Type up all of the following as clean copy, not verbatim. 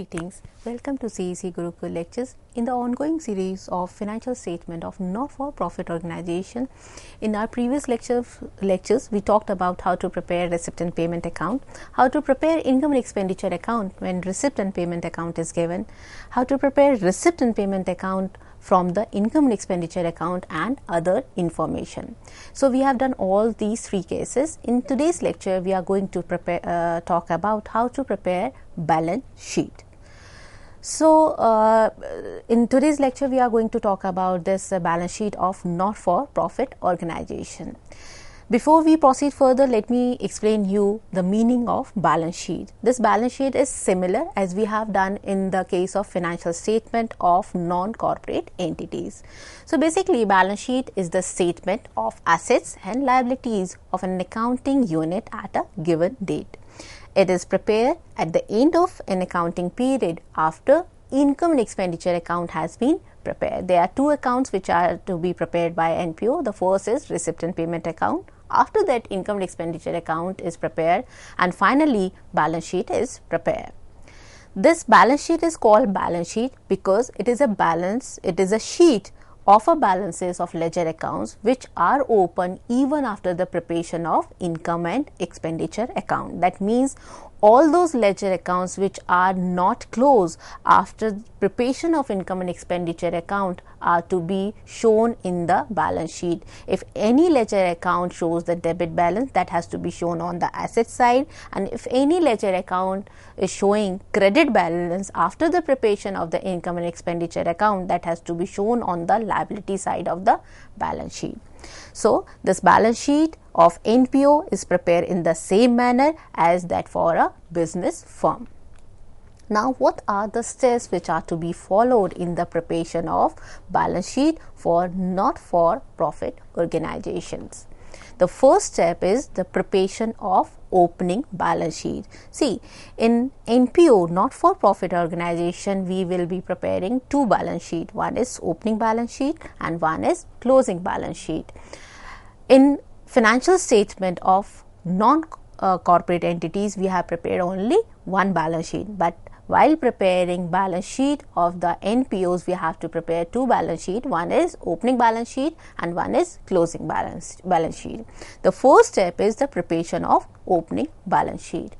Greetings. Welcome to CEC Gurukul Lectures in the ongoing series of financial statement of not-for-profit organization. In our previous lectures, we talked about how to prepare receipt and payment account, how to prepare income and expenditure account when receipt and payment account is given, how to prepare receipt and payment account from the income and expenditure account and other information. So we have done all these three cases. In today's lecture, we are going to talk about how to prepare balance sheet. So in today's lecture, we are going to talk about this balance sheet of not-for-profit organization. Before we proceed further, let me explain you the meaning of balance sheet. This balance sheet is similar as we have done in the case of financial statement of non-corporate entities. So basically, balance sheet is the statement of assets and liabilities of an accounting unit at a given date. It is prepared at the end of an accounting period after income and expenditure account has been prepared. There are two accounts which are to be prepared by NPO. The first is receipt and payment account. After that, income and expenditure account is prepared, and finally balance sheet is prepared. This balance sheet is called balance sheet because it is a sheet of a balances of ledger accounts which are open even after the preparation of income and expenditure account. That means all those ledger accounts which are not closed after preparation of income and expenditure account are to be shown in the balance sheet. If any ledger account shows the debit balance, that has to be shown on the asset side, and if any ledger account is showing credit balance after the preparation of the income and expenditure account, that has to be shown on the liability side of the balance sheet. So this balance sheet of NPO is prepared in the same manner as that for a business firm. Now, what are the steps which are to be followed in the preparation of balance sheet for not-for-profit organizations? The first step is the preparation of opening balance sheet. See, in NPO, not-for-profit organization, we will be preparing two balance sheet. One is opening balance sheet and one is closing balance sheet. In financial statement of non-corporate entities, we have prepared only one balance sheet, but while preparing balance sheet of the NPOs, we have to prepare two balance sheet. One is opening balance sheet and one is closing balance sheet. The first step is the preparation of opening balance sheet.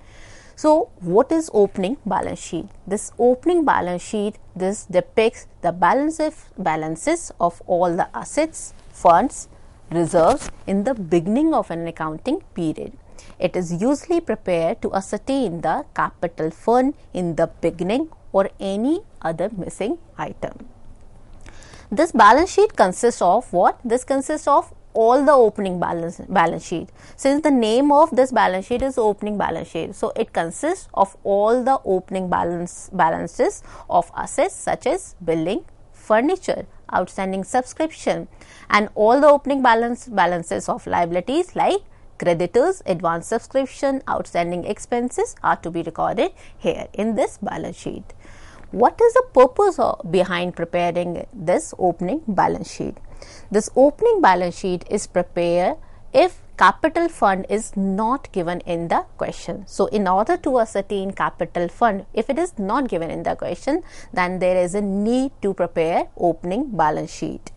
So what is opening balance sheet? This opening balance sheet, this depicts the balances of all the assets, funds, reserves in the beginning of an accounting period. It is usually prepared to ascertain the capital fund in the beginning or any other missing item. This balance sheet consists of what? This consists of all the opening balance sheet. Since the name of this balance sheet is opening balance sheet, so it consists of all the opening balances of assets such as building, furniture, outstanding subscription, and all the opening balances of liabilities like creditors, advance subscription, outstanding expenses are to be recorded here in this balance sheet. What is the purpose behind preparing this opening balance sheet? This opening balance sheet is prepared if capital fund is not given in the question. So in order to ascertain capital fund, if it is not given in the question, then there is a need to prepare opening balance sheet.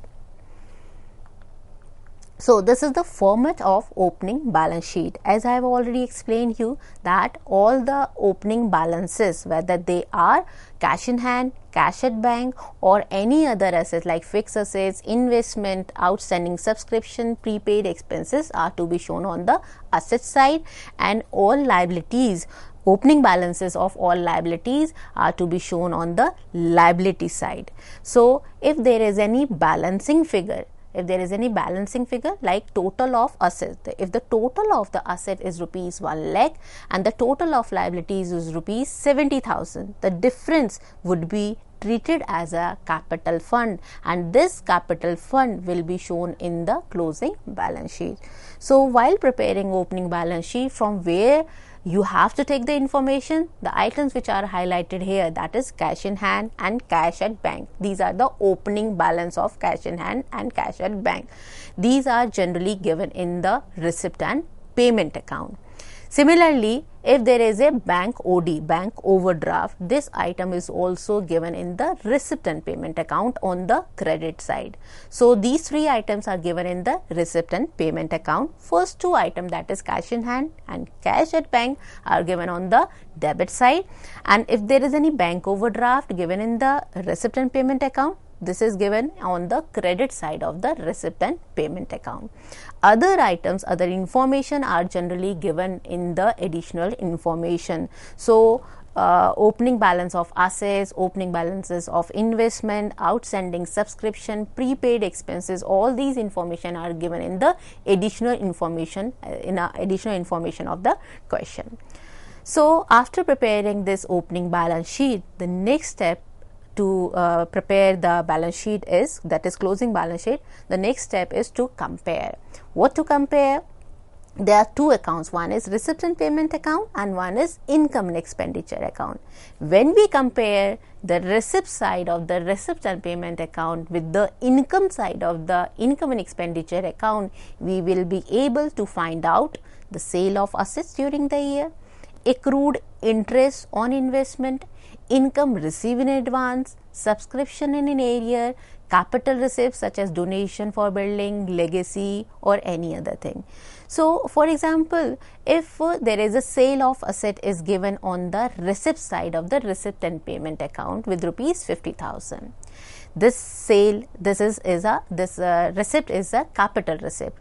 So this is the format of opening balance sheet. As I have already explained you that all the opening balances, whether they are cash in hand, cash at bank, or any other assets like fixed assets, investment, outstanding subscription, prepaid expenses are to be shown on the asset side, and all liabilities, opening balances of all liabilities are to be shown on the liability side. So if there is any balancing figure, like total of assets, if the total of the asset is rupees 1 lakh and the total of liabilities is rupees 70,000, the difference would be treated as a capital fund, and this capital fund will be shown in the closing balance sheet. So while preparing opening balance sheet, from where you have to take the information, the items which are highlighted here, that is cash in hand and cash at bank. These are the opening balance of cash in hand and cash at bank. These are generally given in the receipt and payment account. Similarly, if there is a bank OD, bank overdraft, this item is also given in the receipt and payment account on the credit side. So these three items are given in the receipt and payment account. First two items, that is cash in hand and cash at bank, are given on the debit side, and if there is any bank overdraft given in the receipt and payment account, this is given on the credit side of the receipt and payment account. Other items, other information are generally given in the additional information. So opening balance of assets, opening balances of investment, outstanding subscription, prepaid expenses, all these information are given in the additional information of the question. So after preparing this opening balance sheet, the next step to prepare the balance sheet is, that is closing balance sheet, the next step is to compare. What to compare? There are two accounts, one is receipt and payment account and one is income and expenditure account. When we compare the receipt side of the receipt and payment account with the income side of the income and expenditure account, we will be able to find out the sale of assets during the year, accrued interest on investment, income received in advance, subscription in an area, capital receipts such as donation for building, legacy or any other thing. So for example, if there is a sale of asset is given on the receipt side of the receipt and payment account with rupees 50,000. This receipt is a capital receipt.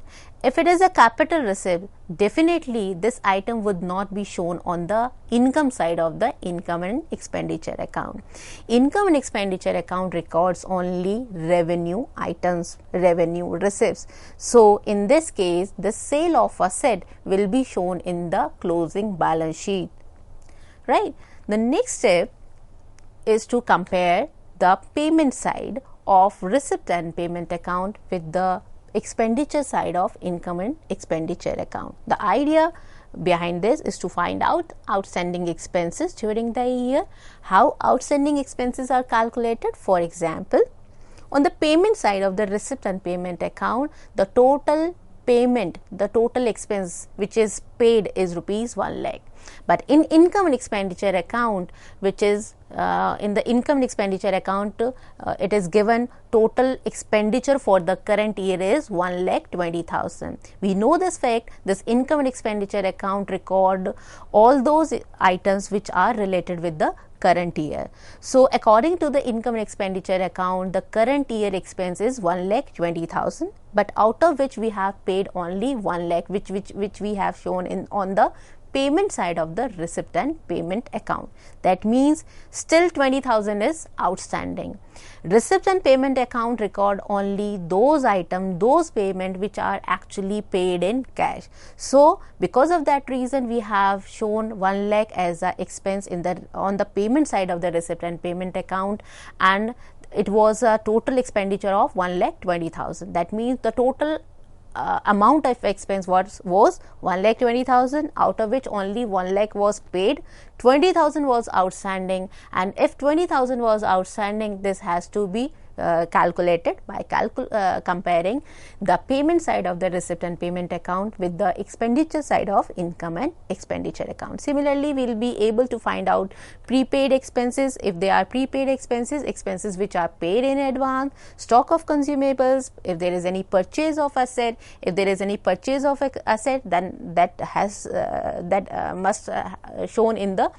If it is a capital receipt, definitely this item would not be shown on the income side of the income and expenditure account. Income and expenditure account records only revenue items, revenue receipts. So in this case, the sale of asset will be shown in the closing balance sheet, right? The next step is to compare the payment side of receipt and payment account with the expenditure side of income and expenditure account. The idea behind this is to find out outstanding expenses during the year. How outstanding expenses are calculated? For example, on the payment side of the receipt and payment account, the total payment, the total expense which is paid is rupees 1 lakh. But in income and expenditure account, which is in the income and expenditure account, it is given total expenditure for the current year is 1,20,000. We know this fact. This income and expenditure account record all those items which are related with the current year. So according to the income and expenditure account, the current year expense is 1,20,000, but out of which we have paid only 1 lakh, which we have shown in on the payment side of the receipt and payment account. That means still 20,000 is outstanding. Receipt and payment account record only those items, those payment which are actually paid in cash. So because of that reason, we have shown 1 lakh as a expense in the on the payment side of the receipt and payment account, and it was a total expenditure of 1,20,000. That means the total amount of expense was 1,20,000, out of which only 1 lakh was paid, 20,000 was outstanding, and if 20,000 was outstanding, this has to be calculated by comparing the payment side of the receipt and payment account with the expenditure side of income and expenditure account. Similarly, we will be able to find out prepaid expenses. If they are prepaid expenses, expenses which are paid in advance, stock of consumables, if there is any purchase of asset, if there is any purchase of asset, then that must shown in the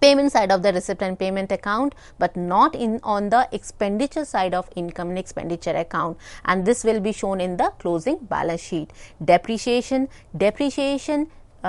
payment side of the receipt and payment account, but not in on the expenditure side of income and expenditure account, and this will be shown in the closing balance sheet. Depreciation,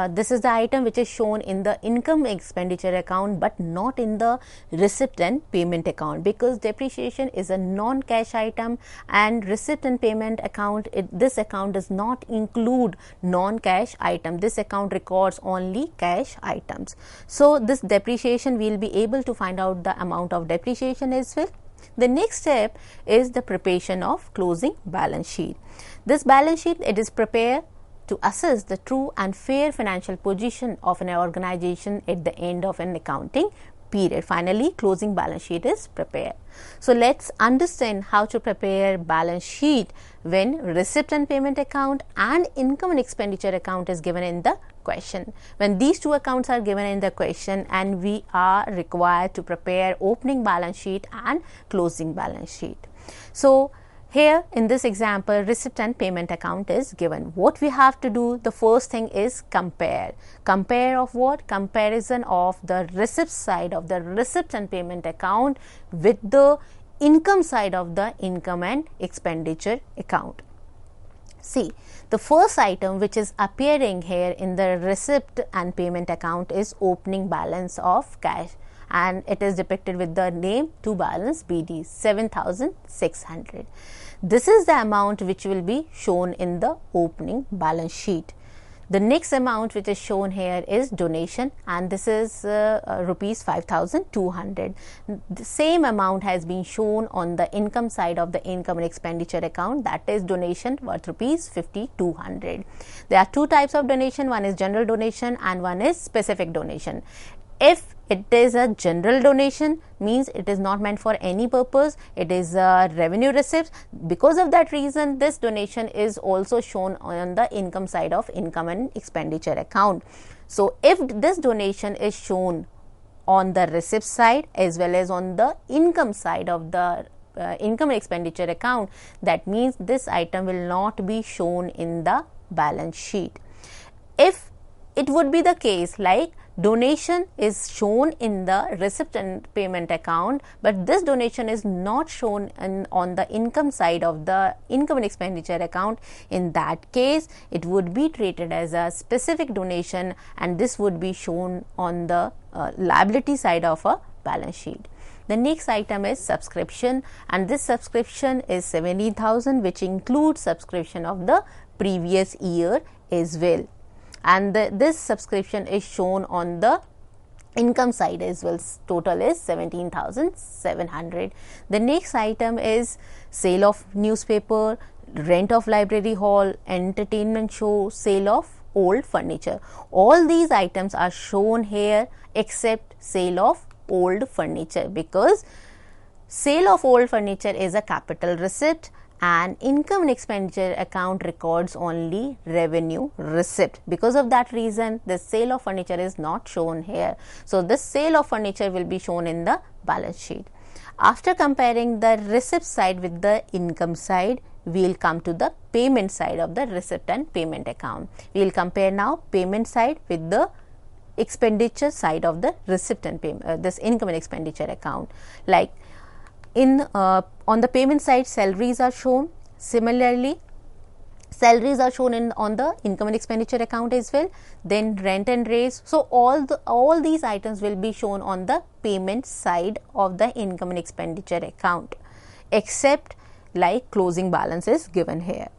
this is the item which is shown in the income expenditure account but not in the receipt and payment account, because depreciation is a non-cash item and receipt and payment account, this account does not include non-cash item. This account records only cash items. So this depreciation, we will be able to find out the amount of depreciation as well. The next step is the preparation of closing balance sheet. This balance sheet, it is prepared to assess the true and fair financial position of an organization at the end of an accounting period. Finally, closing balance sheet is prepared. So let's understand how to prepare balance sheet when receipt and payment account and income and expenditure account is given in the question. When these two accounts are given in the question and we are required to prepare opening balance sheet and closing balance sheet. So here in this example, receipt and payment account is given. What we have to do, the first thing is compare. Compare of what? Comparison of the receipt side of the receipt and payment account with the income side of the income and expenditure account. See, the first item which is appearing here in the receipt and payment account is opening balance of cash, and it is depicted with the name to balance BD 7,600. This is the amount which will be shown in the opening balance sheet. The next amount which is shown here is donation, and this is rupees 5,200. The same amount has been shown on the income side of the income and expenditure account, that is donation worth rupees 5,200. There are two types of donation, one is general donation and one is specific donation. If it is a general donation, means it is not meant for any purpose, it is a revenue receipt. Because of that reason, this donation is also shown on the income side of income and expenditure account. So if this donation is shown on the receipt side as well as on the income side of the income and expenditure account, that means this item will not be shown in the balance sheet. If it would be the case like donation is shown in the receipt and payment account, but this donation is not shown on the income side of the income and expenditure account, in that case it would be treated as a specific donation and this would be shown on the liability side of a balance sheet. The next item is subscription, and this subscription is 17,000, which includes subscription of the previous year as well. And this subscription is shown on the income side as well. Total is 17,700. The next item is sale of newspaper, rent of library hall, entertainment show, sale of old furniture. All these items are shown here except sale of old furniture, because sale of old furniture is a capital receipt and income and expenditure account records only revenue receipt. Because of that reason, the sale of furniture is not shown here. So this sale of furniture will be shown in the balance sheet. After comparing the receipt side with the income side, we will come to the payment side of the receipt and payment account. We will compare now payment side with the expenditure side of the receipt and payment, this income and expenditure account. Like on the payment side, salaries are shown. Similarly, salaries are shown on the income and expenditure account as well. Then rent and raise. So all these items will be shown on the payment side of the income and expenditure account, except like closing balance is given here.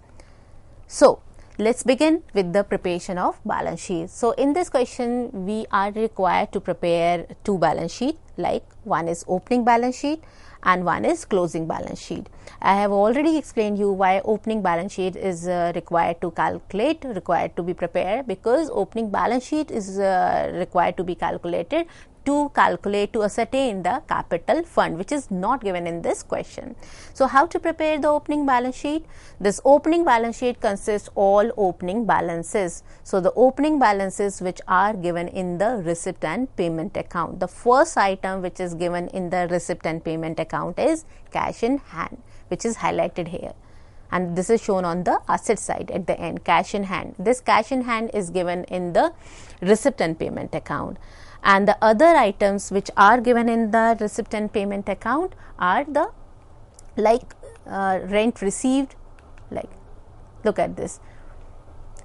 So let's begin with the preparation of balance sheet. So in this question, we are required to prepare two balance sheet, like one is opening balance sheet and one is closing balance sheet. I have already explained you why opening balance sheet is required to calculate, required to be prepared, because opening balance sheet is required to be calculated to ascertain the capital fund, which is not given in this question. So how to prepare the opening balance sheet? This opening balance sheet consists all opening balances. So the opening balances which are given in the receipt and payment account. The first item which is given in the receipt and payment account is cash in hand, which is highlighted here. And this is shown on the asset side at the end, cash in hand. This cash in hand is given in the receipt and payment account. And the other items which are given in the receipt and payment account are the rent received, like look at this,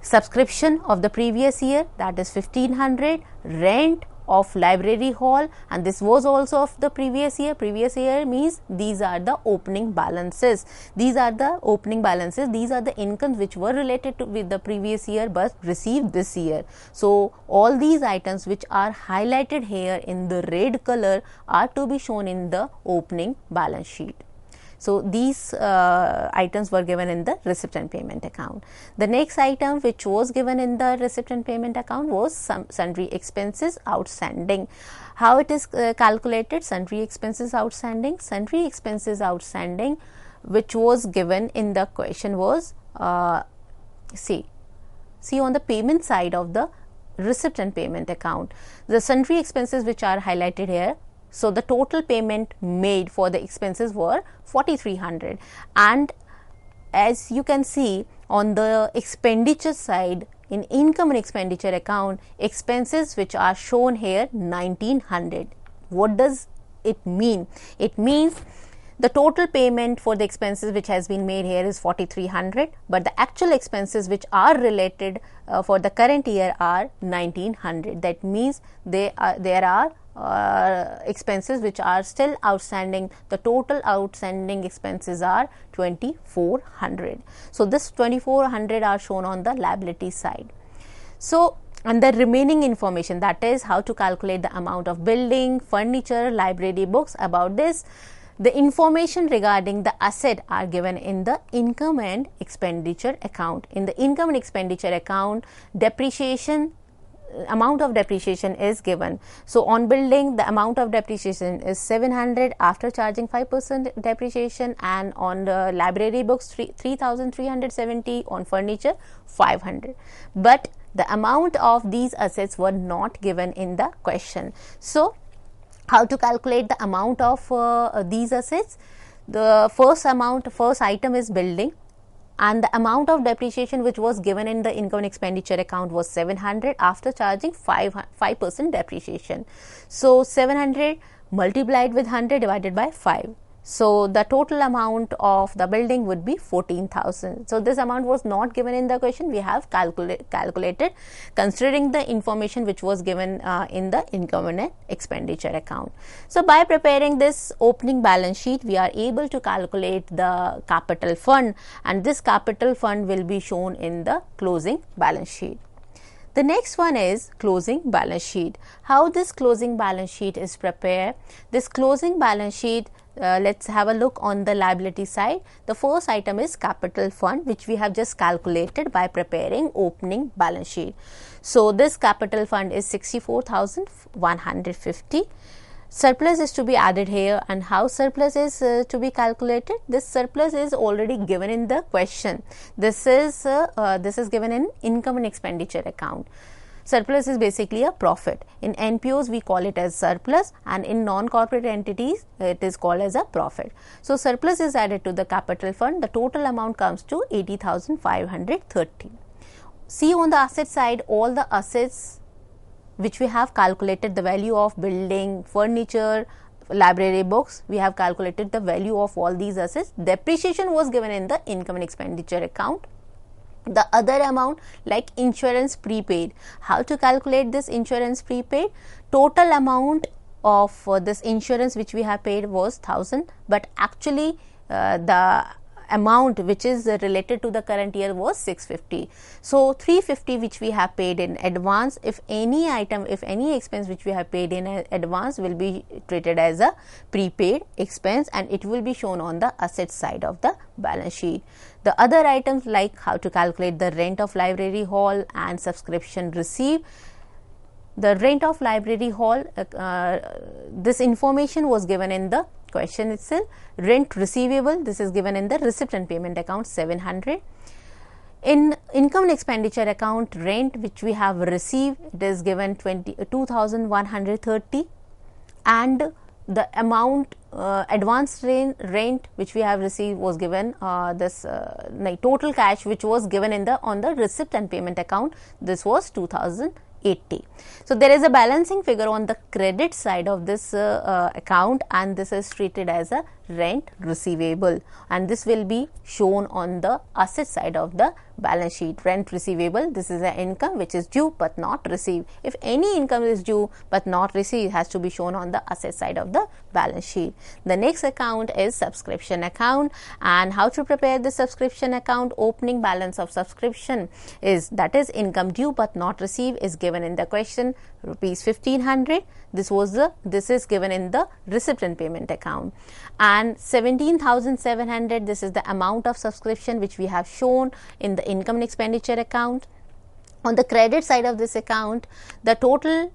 subscription of the previous year, that is 1,500, rent of library hall, and this was also of the previous year. Previous year means these are the opening balances. These are the opening balances. These are the incomes which were related to with the previous year but received this year. So all these items which are highlighted here in the red color are to be shown in the opening balance sheet. So these items were given in the receipt and payment account. The next item which was given in the receipt and payment account was sundry expenses outstanding. How it is calculated? Sundry expenses outstanding. Sundry expenses outstanding which was given in the question was see on the payment side of the receipt and payment account, the sundry expenses which are highlighted here. So the total payment made for the expenses were 4,300, and as you can see on the expenditure side, in income and expenditure account, expenses which are shown here 1,900. What does it mean? It means the total payment for the expenses which has been made here is 4,300, but the actual expenses which are related for the current year are 1,900. That means there are expenses which are still outstanding. The total outstanding expenses are 2,400. So this 2,400 are shown on the liability side. So, and the remaining information, that is how to calculate the amount of building, furniture, library books. About this, the information regarding the asset are given in the income and expenditure account. In the income and expenditure account, depreciation, amount of depreciation is given. So on building, the amount of depreciation is 700 after charging 5% depreciation, and on the library books 3,370, on furniture 500. But the amount of these assets were not given in the question. So how to calculate the amount of these assets? The first item is building, and the amount of depreciation which was given in the income and expenditure account was 700 after charging 5% depreciation. So 700 multiplied with 100 divided by 5. So the total amount of the building would be 14,000. So this amount was not given in the question. We have calculated considering the information which was given in the income and expenditure account. So by preparing this opening balance sheet, we are able to calculate the capital fund, and this capital fund will be shown in the closing balance sheet. The next one is closing balance sheet. How this closing balance sheet is prepared? This closing balance sheet, let's have a look on the liability side. The first item is capital fund, which we have just calculated by preparing opening balance sheet. So this capital fund is 64,150. Surplus is to be added here, and how surplus is to be calculated? This surplus is already given in the question. This is given in income and expenditure account. Surplus is basically a profit. In NPOs we call it as surplus, and in non-corporate entities it is called as a profit. So surplus is added to the capital fund. The total amount comes to 80,530. See on the asset side, all the assets which we have calculated the value of building, furniture, library books, we have calculated the value of all these assets. Depreciation was given in the income and expenditure account. The other amount like insurance prepaid, how to calculate this insurance prepaid? Total amount of this insurance which we have paid was 1,000, but actually the amount which is related to the current year was 650. So 350 which we have paid in advance. If any item, if any expense which we have paid in advance will be treated as a prepaid expense, and it will be shown on the asset side of the balance sheet. The other items like how to calculate the rent of library hall and subscription received. The rent of library hall, this information was given in the question itself. Rent receivable, this is given in the receipt and payment account 700. In income and expenditure account, rent which we have received, it is given 2,130, and the amount advanced rent which we have received was given total cash which was given in the on the receipt and payment account, this was 2,080. So there is a balancing figure on the credit side of this account, and this is treated as a rent receivable, and this will be shown on the asset side of the balance sheet. Rent receivable, this is an income which is due but not received. If any income is due but not received, it has to be shown on the asset side of the balance sheet. The next account is subscription account, and how to prepare the subscription account? Opening balance of subscription is, that is income due but not received is given in the question. rupees 1500. This is given in the receipt and payment account, and 17,700, this is the amount of subscription which we have shown in the income and expenditure account. On the credit side of this account, the total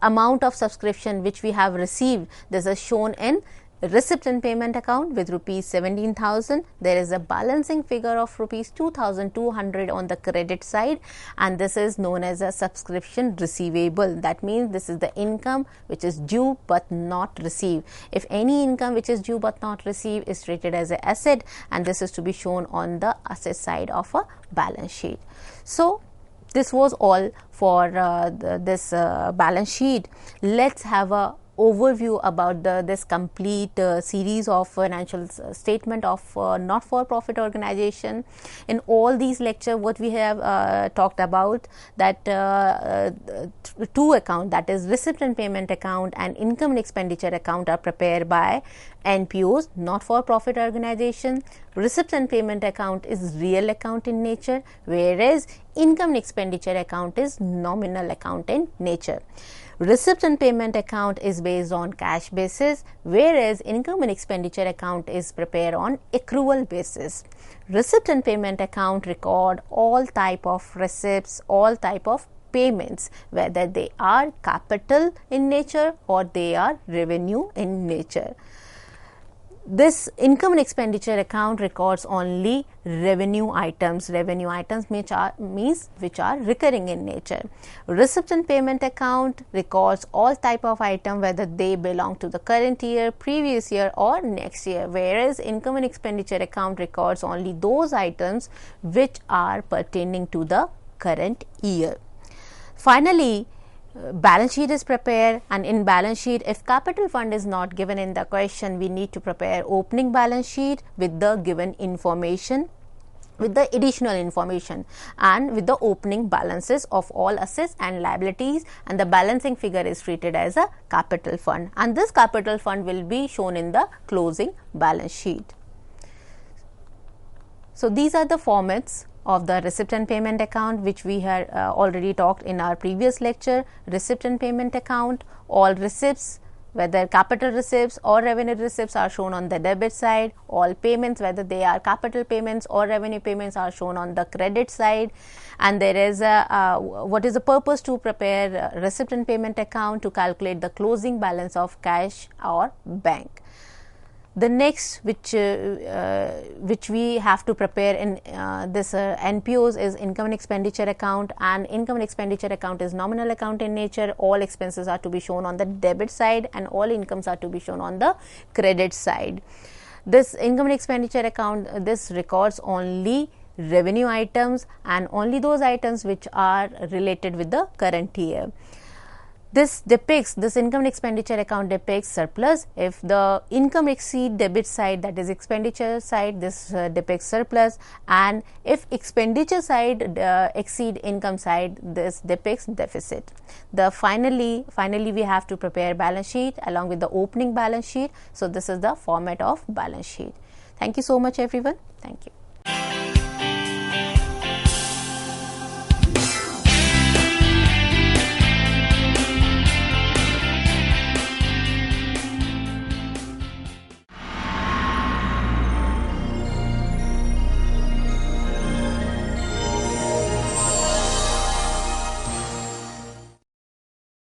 amount of subscription which we have received, this is shown in receipt and payment account with rupees 17,000. There is a balancing figure of rupees 2,200 on the credit side, and this is known as a subscription receivable. That means this is the income which is due but not received. If any income which is due but not received is treated as an asset, and this is to be shown on the asset side of a balance sheet. So this was all for this balance sheet. Let's have a overview about this complete series of financial statement of not-for-profit organization. In all these lectures, what we have talked about, that two accounts, that is receipt and payment account and income and expenditure account, are prepared by NPOs, not-for-profit organization. Receipt and payment account is real account in nature, whereas income and expenditure account is nominal account in nature. Receipt and payment account is based on cash basis, whereas income and expenditure account is prepared on accrual basis. Receipt and payment account record all type of receipts, all type of payments, whether they are capital in nature or they are revenue in nature. This income and expenditure account records only revenue items. Revenue items means which are recurring in nature. Receipt and payment account records all type of item, whether they belong to the current year, previous year or next year, whereas income and expenditure account records only those items which are pertaining to the current year. Finally, balance sheet is prepared, and in balance sheet, if capital fund is not given in the question, we need to prepare opening balance sheet with the given information, with the additional information, and with the opening balances of all assets and liabilities, and the balancing figure is treated as a capital fund, and this capital fund will be shown in the closing balance sheet. So these are the formats of the receipt and payment account, which we had already talked in our previous lecture. Receipt and payment account, all receipts, whether capital receipts or revenue receipts, are shown on the debit side. All payments, whether they are capital payments or revenue payments, are shown on the credit side. And there is what is the purpose to prepare receipt and payment account? To calculate the closing balance of cash or bank. The next which we have to prepare in this NPOs is income and expenditure account, and income and expenditure account is nominal account in nature. All expenses are to be shown on the debit side and all incomes are to be shown on the credit side. This income and expenditure account, this records only revenue items and only those items which are related with the current year. This income and expenditure account depicts surplus. If the income exceed debit side, that is expenditure side, this depicts surplus, and if expenditure side exceed income side, this depicts deficit. Finally we have to prepare balance sheet along with the opening balance sheet. So this is the format of balance sheet. Thank you so much everyone. Thank you.